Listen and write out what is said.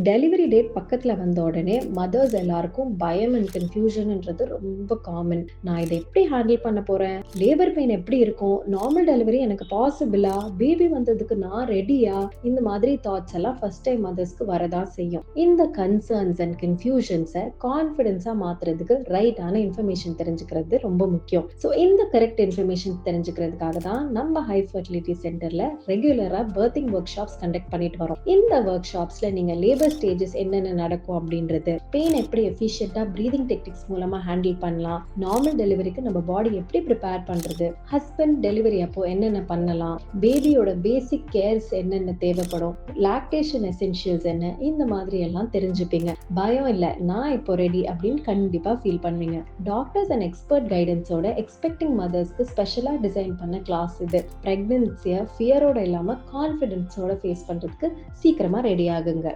Delivery date பக்கத்துல வந்த உடனே மதர்ஸ் எல்லாருக்கும் பயம் அண்ட் கன்ஃபியூஷன்ன்றது ரொம்ப காமன். நான் இதை எப்படி ஹேண்டில் பண்ண போறேன், லேபர் பெயின் எப்படி இருக்கும், நார்மல் டெலிவரி எனக்கு பாசிபிளா, பேபி வந்ததுக்கு நான் ரெடியா, இந்த மாதிரி தாட்ஸ் எல்லாம் ஃபர்ஸ்ட் டைம் மதர்ஸ்க்கு வரதான் செய்யும். இந்த கன்சர்ன்ஸ் அண்ட் கன்ஃபியூஷன்ஸை கான்ஃபிடென்ஸா மாத்துறதுக்கு ரைட்டான இன்ஃபர்மேஷன் தெரிஞ்சுக்கிறது ரொம்ப முக்கியம். ஸோ இந்த கரெக்ட் இன்ஃபர்மேஷன் தெரிஞ்சுக்கிறதுக்காக தான் நம்ம ஹை ஃபர்டிலிட்டி சென்டர்ல ரெகுலரா பர்த்திங் ஒர்க் ஷாப்ஸ் கண்டக்ட் பண்ணிட்டு வரோம். இந்த ஒர்க் ஷாப்ஸ்ல நீங்க லேபர் ஸ்டேஜஸ் என்னென்ன நடக்கும் அப்படின்றது, பெயின் எப்படி எஃபிஷியன்ட்டா பிரீதிங் டெக்னிக்ஸ் மூலமா ஹேண்டில் பண்ணலாம், நார்மல் டெலிவரிக்கு நம்ம பாடி எப்படி ப்ரிப்பேர் பண்றது, ஹஸ்பண்ட் டெலிவரி அப்போ என்னென்ன பண்ணலாம், பேபியோட பேசிக் கேர்ஸ் என்னென்ன தேவைப்படும், லாக்டேஷன் எசென்ஷியல்ஸ் என்ன, இந்த மாதிரி எல்லாம் தெரிஞ்சுப்பீங்க. பயம் இல்ல, நான் இப்போ ரெடி அப்படின்னு கண்டிப்பா ஃபீல் பண்ணுவீங்க. டாக்டர்ஸ் அண்ட் எக்ஸ்பர்ட் கைடன்ஸோட எக்ஸ்பெக்டிங் மதர்ஸ்க்கு ஸ்பெஷலா டிசைன் பண்ண கிளாஸ் இது. பிரெக்னன்சியை ஃபியரோட இல்லாம கான்ஃபிடென்ஸோட ஃபேஸ் பண்றதுக்கு சீக்கிரமா ரெடி ஆகுங்க.